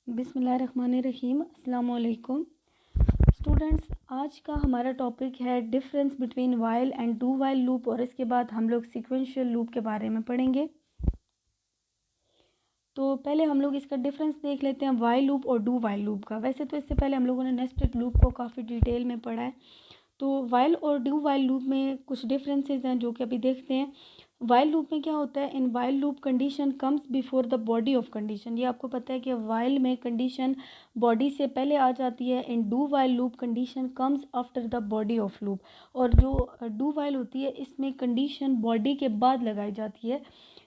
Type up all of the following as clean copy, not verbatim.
बिस्मिल्लाहिर्रहमानिर्रहीम। अस्सलाम वालेकुम स्टूडेंट्स, आज का हमारा टॉपिक है difference between while and do while loop और इसके बाद हम लोग सीक्वेंशियल लूप के बारे में पढ़ेंगे। तो पहले हम लोग इसका डिफरेंस देख लेते हैं वाइल लूप और डू वाइल लूप का। वैसे तो इससे पहले हम लोगों ने नेस्टेड लूप को काफ़ी डिटेल में पढ़ा है। तो वाइल और डू वाइल लूप में कुछ डिफरेंसेस हैं जो कि अभी देखते हैं। वाइल लूप में क्या होता है, in while loop condition comes before the body of condition. ये आपको पता है कि वाइल में कंडीशन बॉडी से पहले आ जाती है। In do while loop condition comes after the body of loop. और जो डू वाइल होती है इसमें कंडीशन बॉडी के बाद लगाई जाती है।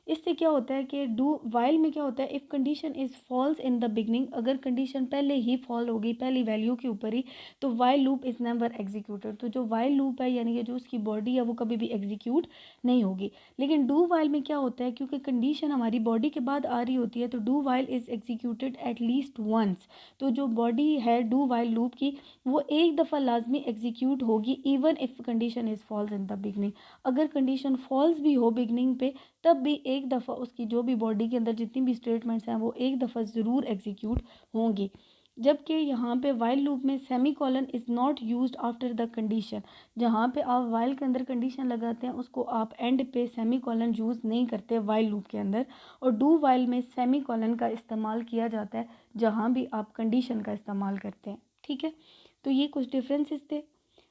इससे क्या होता है कि डू वाइल में क्या होता है, if condition is falls in the beginning, अगर कंडीशन पहले ही फॉल होगी पहली वैल्यू के ऊपर ही, तो while loop is never executed. तो जो वाइल लूप है यानी कि जो उसकी बॉडी है वो कभी भी एग्जीक्यूट नहीं होगी। लेकिन डू वाइल में क्या होता है, क्योंकि कंडीशन हमारी बॉडी के बाद आ रही होती है, तो do while is executed at least once. तो जो बॉडी है डू वाइल लूप की वो एक दफ़ा लाजमी एग्जीक्यूट होगी, even if condition is falls in the beginning. अगर कंडीशन फॉल्स भी हो बिगनिंग पे तब भी एक दफ़ा उसकी जो भी बॉडी के अंदर जितनी भी स्टेटमेंट्स हैं वो एक दफ़ा ज़रूर एग्जीक्यूट होंगी। जबकि यहाँ पे वाइल लूप में semi colon is not used after the condition. जहाँ पे आप वाइल के अंदर कंडीशन लगाते हैं उसको आप एंड पे सेमी कॉलन यूज़ नहीं करते वाइल लूप के अंदर। और डू वाइल में सेमी कॉलन का इस्तेमाल किया जाता है जहाँ भी आप कंडीशन का इस्तेमाल करते हैं। ठीक है, तो ये कुछ डिफरेंसेस थे।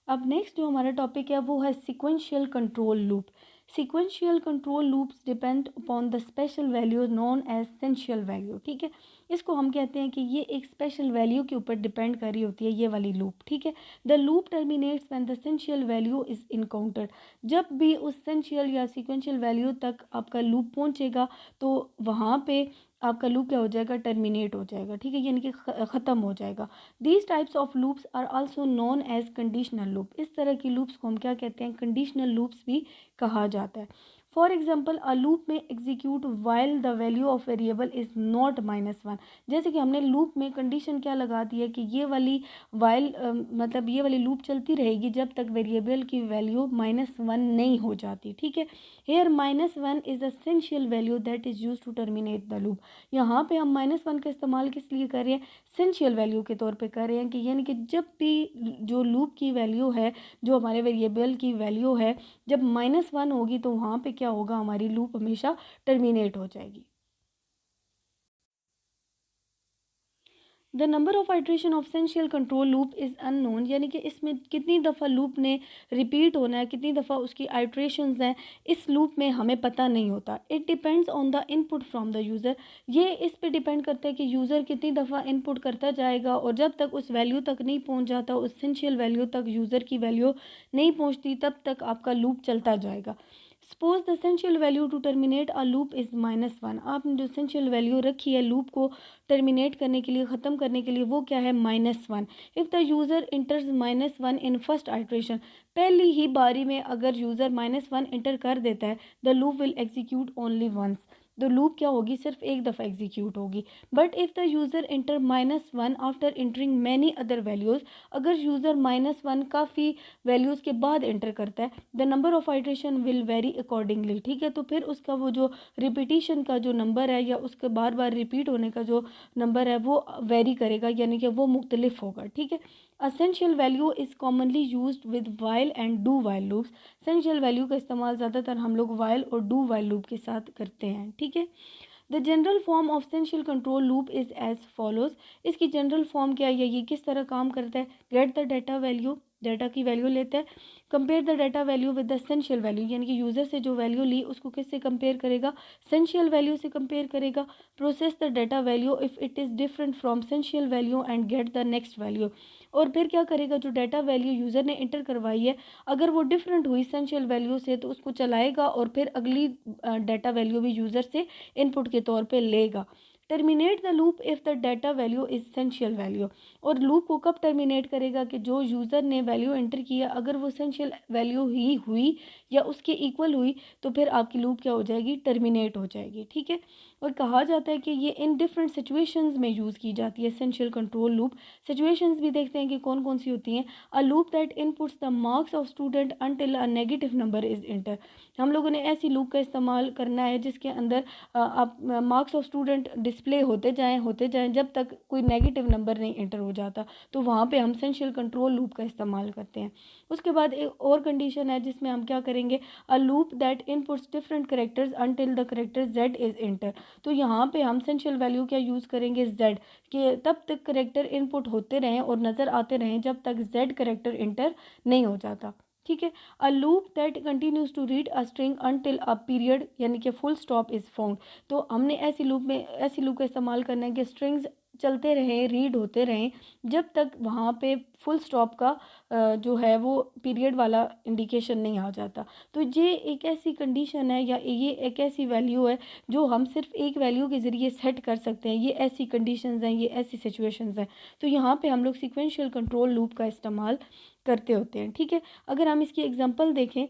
अब नेक्स्ट जो हमारा टॉपिक है वो है sequential control loop. Sequential control loops depend upon the special value known as essential value। ठीक है, इसको हम कहते हैं कि ये एक स्पेशल वैल्यू के ऊपर डिपेंड कर रही होती है ये वाली लूप। ठीक है, the loop terminates when the essential value is encountered. जब भी उस एसेंशियल या सीक्वेंशियल वैल्यू तक आपका लूप पहुंचेगा तो वहाँ पे आपका लूप क्या हो जाएगा, टर्मिनेट हो जाएगा। ठीक है, यानी कि ख़त्म हो जाएगा। These types of loops are also known as conditional loop. इस तरह की लूप्स को हम क्या कहते हैं, कंडीशनल लूप्स भी कहा जाता है। फॉर एग्जाम्पल अ लूप में execute while the value of variable is not -1। जैसे कि हमने लूप में कंडीशन क्या लगा दी है कि ये वाली वाइल मतलब ये वाली लूप चलती रहेगी जब तक वेरिएबल की वैल्यू -1 नहीं हो जाती। ठीक है, here -1 is essential value that is use to terminate the loop. यहाँ पे हम -1 का इस्तेमाल किस लिए कर रहे हैं, एसेंशियल वैल्यू के तौर पे कर रहे हैं कि यानी कि जब भी जो लूप की वैल्यू है, जो हमारे वेरिएबल की वैल्यू है, जब -1 होगी तो वहाँ पे क्या होगा, हमारी लूप हमेशा टर्मिनेट हो जाएगी। The number of iteration of essential control loop is unknown. यानी कि इसमें कितनी दफ़ा लूप ने रिपीट होना है, कितनी दफ़ा उसकी आइट्रेशंस हैं, इस लूप में हमें पता नहीं होता। It depends on the input from the user. ये इस पे डिपेंड करता है कि यूज़र कितनी दफ़ा इनपुट करता जाएगा और जब तक उस वैल्यू तक नहीं पहुंच जाता, उस एसेंशियल वैल्यू तक यूज़र की वैल्यू नहीं पहुंचती, तब तक आपका लूप चलता जाएगा। Suppose the essential value to terminate a loop is -1। आपने जो एसेंशियल वैल्यू रखी है लूप को टर्मिनेट करने के लिए, ख़त्म करने के लिए, वो क्या है, -1। If the user इंटर्स -1 in first iteration, पहली ही बारी में अगर यूज़र -1 इंटर कर देता है, the loop will execute only once. तो लूप क्या होगी, सिर्फ एक दफ़ा एग्जीक्यूट होगी। But if the user enter -1 after entering many other values, अगर यूज़र -1 काफ़ी वैल्यूज़ के बाद एंटर करता है, the number of iteration will vary accordingly. ठीक है, तो फिर उसका वो जो रिपीटिशन का जो नंबर है या उसके बार बार रिपीट होने का जो नंबर है वो वेरी करेगा, यानी कि वो मुख्तलिफ होगा। ठीक है, essential value is commonly used with while and do while loops. Essential value का इस्तेमाल ज़्यादातर हम लोग वाइल और डू वाइल लूप के साथ करते हैं। ठीक है, the general form of essential control loop is as follows. इसकी जनरल फॉर्म क्या है, ये किस तरह काम करता है, get the data value, data की वैल्यू लेता है, compare the data value with the essential value, यानी कि यूज़र से जो वैल्यू ली उसको किससे कंपेयर करेगा, एसेंशियल वैल्यू से कंपेयर करेगा, process the data value if it is different from essential value and get the next value. और फिर क्या करेगा, जो डाटा वैल्यू यूज़र ने इंटर करवाई है अगर वो डिफरेंट हुई एसेंशियल वैल्यू से तो उसको चलाएगा और फिर अगली डाटा वैल्यू भी यूज़र से इनपुट के तौर पे लेगा। Terminate the loop if the data value is essential value. और लूप को कब टर्मिनेट करेगा कि जो यूज़र ने वैल्यू एंटर किया अगर वो एसेंशियल वैल्यू ही हुई या उसके इक्वल हुई तो फिर आपकी लूप क्या हो जाएगी, टर्मिनेट हो जाएगी। ठीक है, और कहा जाता है कि ये इन डिफरेंट सिचुएशंस में यूज़ की जाती है एसेंशियल कंट्रोल लूप। सिचुएशंस भी देखते हैं कि कौन कौन सी होती हैं। अ loop that inputs the marks of student until a negative number is inter. हम लोगों ने ऐसी लूप का इस्तेमाल करना है जिसके अंदर आप मार्क्स ऑफ स्टूडेंट डिस्प्ले होते जाएँ जब तक कोई नेगेटिव नंबर नहीं इंटर हो जाता, तो वहाँ पे हम एसेंशियल कंट्रोल लूप का इस्तेमाल करते हैं। उसके बाद एक और कंडीशन है जिसमें हम क्या करेंगे, अ loop that inputs different characters until the character z is inter. तो यहाँ पे हम एसेंशियल वैल्यू क्या यूज़ करेंगे, z, कि तब तक करेक्टर इनपुट होते रहें और नज़र आते रहें जब तक z करेक्टर इंटर नहीं हो जाता। ठीक है। A loop that continues to read a string until a period यानी कि फुल स्टॉप इज़ फाउंड। तो हमने ऐसी लूप का इस्तेमाल करना है कि स्ट्रिंग्स चलते रहें, रीड होते रहें जब तक वहाँ पे फुल स्टॉप का जो है वो पीरियड वाला इंडिकेशन नहीं आ जाता। तो ये एक ऐसी कंडीशन है या ये एक ऐसी वैल्यू है जो हम सिर्फ एक वैल्यू के ज़रिए सेट कर सकते हैं। ये ऐसी कंडीशंस हैं, ये ऐसी सिचुएशंस हैं। तो यहाँ पे हम लोग सीक्वेंशियल कंट्रोल लूप का इस्तेमाल करते होते हैं। ठीक है। अगर हम इसकी एग्जांपल देखें,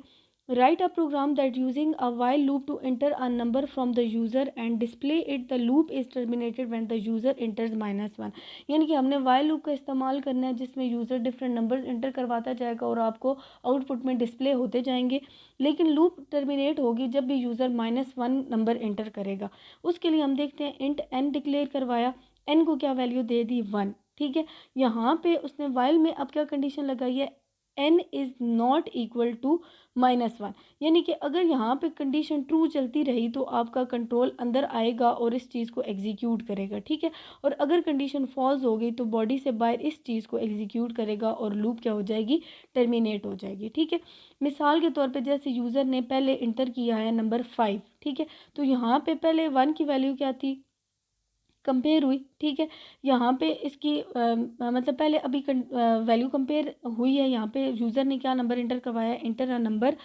write a program that using a while loop to enter a number from the user and display it the loop is terminated when the user enters -1। यानी कि हमने while loop का इस्तेमाल करना है जिसमें यूज़र डिफरेंट नंबर इंटर करवाता जाएगा और आपको आउटपुट में डिस्प्ले होते जाएंगे, लेकिन लूप टर्मिनेट होगी जब भी यूज़र -1 नंबर इंटर करेगा। उसके लिए हम देखते हैं इंट n डिक्लेयर करवाया, n को क्या वैल्यू दे दी 1। ठीक है। यहाँ पे उसने while में अब क्या कंडीशन लगाई है, n is not equal to -1। यानी कि अगर यहाँ पे कंडीशन ट्रू चलती रही तो आपका कंट्रोल अंदर आएगा और इस चीज़ को एग्जीक्यूट करेगा। ठीक है। और अगर कंडीशन फॉल्स हो गई तो बॉडी से बाहर इस चीज़ को एग्जीक्यूट करेगा और लूप क्या हो जाएगी, टर्मिनेट हो जाएगी। ठीक है। मिसाल के तौर पे जैसे यूज़र ने पहले इंटर किया है नंबर 5। ठीक है। तो यहाँ पे पहले 1 की वैल्यू क्या थी, कंपेयर हुई। ठीक है। यहाँ पे इसकी मतलब पहले अभी वैल्यू कंपेयर हुई है। यहाँ पे यूज़र ने क्या नंबर इंटर करवाया, इंटर अ नंबर,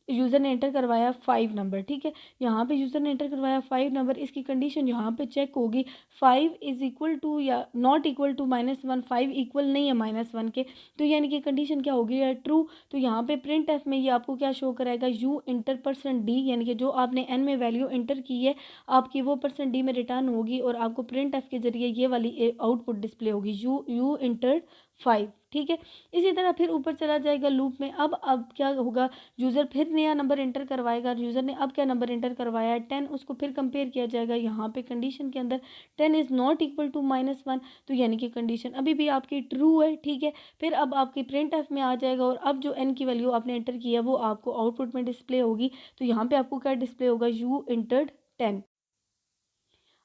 यूज़र ने एंटर करवाया 5 नंबर। ठीक है। यहाँ पे यूज़र ने एंटर करवाया 5 नंबर, इसकी कंडीशन यहाँ पे चेक होगी 5 इज़ इक्वल टू या नॉट इक्वल टू -1, 5 इक्वल नहीं है -1 के, तो यानी कि कंडीशन क्या होगी, या ट्रू। तो यहाँ पे प्रिंट एफ में ये आपको क्या शो कराएगा, यू इंटर %d, यानी कि जो आपने n में वैल्यू इंटर की है आपकी वो %d में रिटर्न होगी और आपको प्रिंट एफ के ज़रिए ये वाली आउटपुट डिस्प्ले होगी, यू इंटर 5। ठीक है। इसी तरह फिर ऊपर चला जाएगा लूप में। अब क्या होगा, यूज़र फिर नया नंबर इंटर करवाएगा। यूज़र ने अब क्या नंबर इंटर करवाया है 10, उसको फिर कंपेयर किया जाएगा। यहाँ पे कंडीशन के अंदर 10 इज़ नॉट इक्वल टू -1, तो यानी कि कंडीशन अभी भी आपकी ट्रू है। ठीक है। फिर अब आपकी प्रिंट एफ में आ जाएगा और अब जो n की वैल्यू आपने इंटर किया वो आपको आउटपुट में डिस्प्ले होगी। तो यहाँ पे आपको क्या डिस्प्ले होगा, यू इंटर्ड 10।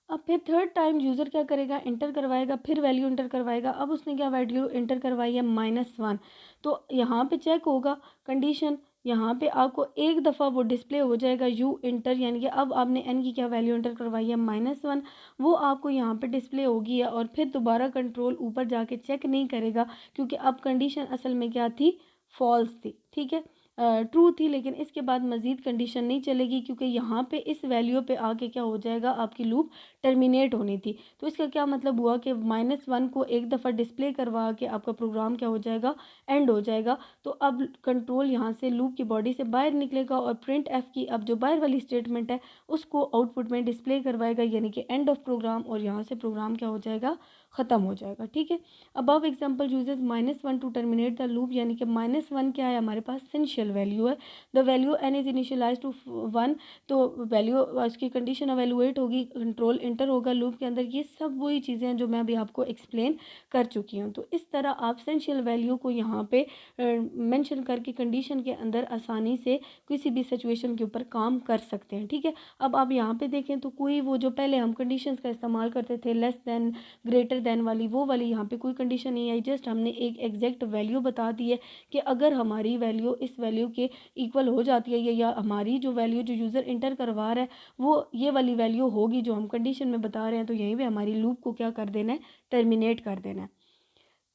अब फिर थर्ड टाइम यूज़र क्या करेगा, इंटर करवाएगा, फिर वैल्यू इंटर करवाएगा। अब उसने क्या वैल्यू इंटर करवाई है, -1। तो यहाँ पे चेक होगा कंडीशन, यहाँ पे आपको एक दफ़ा वो डिस्प्ले हो जाएगा यू इंटर, यानी कि अब आपने n की क्या वैल्यू इंटर करवाई है, -1, वो आपको यहाँ पे डिस्प्ले होगी है। और फिर दोबारा कंट्रोल ऊपर जाके चेक नहीं करेगा क्योंकि अब कंडीशन असल में क्या थी, फॉल्स थी। ठीक है। ट्रू थी, लेकिन इसके बाद मज़ीद कंडीशन नहीं चलेगी क्योंकि यहाँ पे इस वैल्यू पे आके क्या हो जाएगा, आपकी लूप टर्मिनेट होनी थी। तो इसका क्या मतलब हुआ कि -1 को एक दफ़ा डिस्प्ले करवा के आपका प्रोग्राम क्या हो जाएगा, एंड हो जाएगा। तो अब कंट्रोल यहाँ से लूप की बॉडी से बाहर निकलेगा और प्रिंट एफ की अब जो बाहर वाली स्टेटमेंट है उसको आउटपुट में डिस्प्ले करवाएगा, यानी कि एंड ऑफ प्रोग्राम, और यहाँ से प्रोग्राम क्या हो जाएगा, ख़त्म हो जाएगा। ठीक है। अब example uses -1 to terminate the loop, यानी कि -1 क्या है, हमारे पास एसेंशियल वैल्यू है। The value n is initialize to 1, तो वैल्यू उसकी कंडीशन एवेलुएट होगी, कंट्रोल इंटर होगा लूप के अंदर। ये सब वही चीज़ें हैं जो मैं अभी आपको एक्सप्लेन कर चुकी हूँ। तो इस तरह आप एसेंशियल वैल्यू को यहाँ पे मेंशन करके कंडीशन के अंदर आसानी से किसी भी सिचुएशन के ऊपर काम कर सकते हैं। ठीक है। अब आप यहाँ पे देखें तो कोई वो जो पहले हम कंडीशंस का इस्तेमाल करते थे, लेस दैन, ग्रेटर दैन वाली, वो वाली यहाँ पे कोई कंडीशन नहीं आई। जस्ट हमने एक एग्जैक्ट वैल्यू बता दी है कि अगर हमारी वैल्यू इस वैल्यू के इक्वल हो जाती है या हमारी जो वैल्यू जो यूज़र इंटर करवा रहा है वो ये वाली वैल्यू होगी जो हम कंडीशन में बता रहे हैं, तो यहीं पे हमारी लूप को क्या कर देना है, टर्मिनेट कर देना है।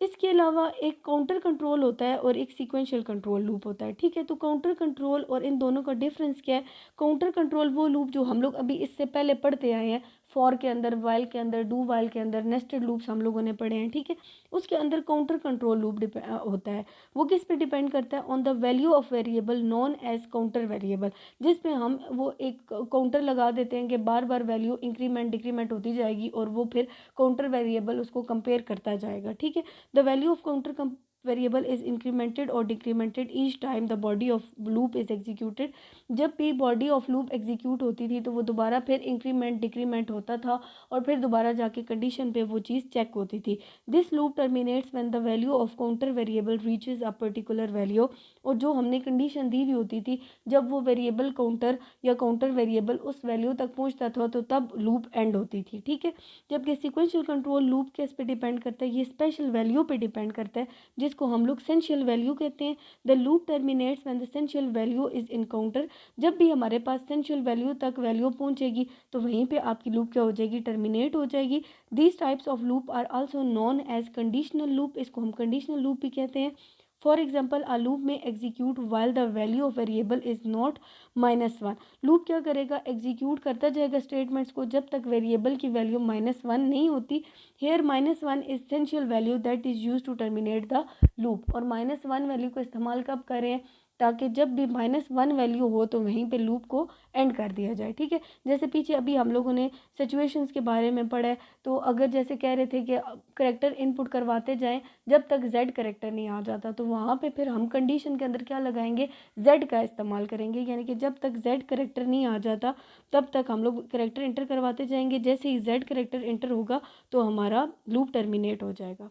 इसके अलावा एक काउंटर कंट्रोल होता है और एक सीक्वेंशियल कंट्रोल लूप होता है। ठीक है। तो काउंटर कंट्रोल और इन दोनों का डिफरेंस क्या है, काउंटर कंट्रोल वो लूप जो हम लोग अभी इससे पहले पढ़ते आए हैं, फॉर के अंदर, वाइल के अंदर, डू वाइल के अंदर, नेस्टेड लूप्स हम लोगों ने पढ़े हैं, ठीक है। उसके अंदर काउंटर कंट्रोल लूप होता है। वो किस पे डिपेंड करता है? On the value of variable known as counter variable, जिसमें हम वो एक काउंटर लगा देते हैं कि बार बार वैल्यू इंक्रीमेंट डिक्रीमेंट होती जाएगी और वो फिर काउंटर वेरिएबल उसको कंपेयर करता जाएगा, ठीक है। The value of counter variable is incremented और decremented each time the body of loop is executed. जब भी बॉडी ऑफ लूप एग्जीक्यूट होती थी तो वो दोबारा फिर इंक्रीमेंट डिक्रीमेंट होता था और फिर दोबारा जाके कंडीशन पे वो चीज़ चेक होती थी। This loop terminates when the value of counter variable reaches a particular value. और जो हमने कंडीशन दी हुई होती थी, जब वो वेरिएबल काउंटर या काउंटर वेरिएबल उस वैल्यू तक पहुंचता था तो तब लूप एंड होती थी, ठीक है। जबकि सीक्वेंशियल कंट्रोल लूप किस पे डिपेंड करता है? ये स्पेशल वैल्यू पे डिपेंड करता है, जिसको हम लोग सेंशियल वैल्यू कहते हैं। The loop terminates when the सेंशियल value is encounter. जब भी हमारे पास सेंशियल वैल्यू तक वैल्यू पहुंचेगी तो वहीं पे आपकी लूप क्या हो जाएगी? टर्मिनेट हो जाएगी। These types of loop are also known as conditional loop. इसको हम कंडीशनल लूप भी कहते हैं। फॉर एग्जाम्पल, अ लूप में execute while the value of variable is not -1। Loop क्या करेगा? एग्जीक्यूट करता जाएगा स्टेटमेंट्स को जब तक वेरिएबल की वैल्यू -1 नहीं होती। Here -1 is essential value that is use to terminate the loop. और -1 वैल्यू का इस्तेमाल कब करें? ताकि जब भी -1 वैल्यू हो तो वहीं पे लूप को एंड कर दिया जाए, ठीक है। जैसे पीछे अभी हम लोगों ने सिचुएशंस के बारे में पढ़ा है, तो अगर जैसे कह रहे थे कि करेक्टर इनपुट करवाते जाएं जब तक जेड करेक्टर नहीं आ जाता, तो वहाँ पे फिर हम कंडीशन के अंदर क्या लगाएंगे? जेड का इस्तेमाल करेंगे, यानी कि जब तक जेड करेक्टर नहीं आ जाता तब तक हम लोग करेक्टर इंटर करवाते जाएंगे। जैसे ही जेड करेक्टर इंटर होगा तो हमारा लूप टर्मिनेट हो जाएगा।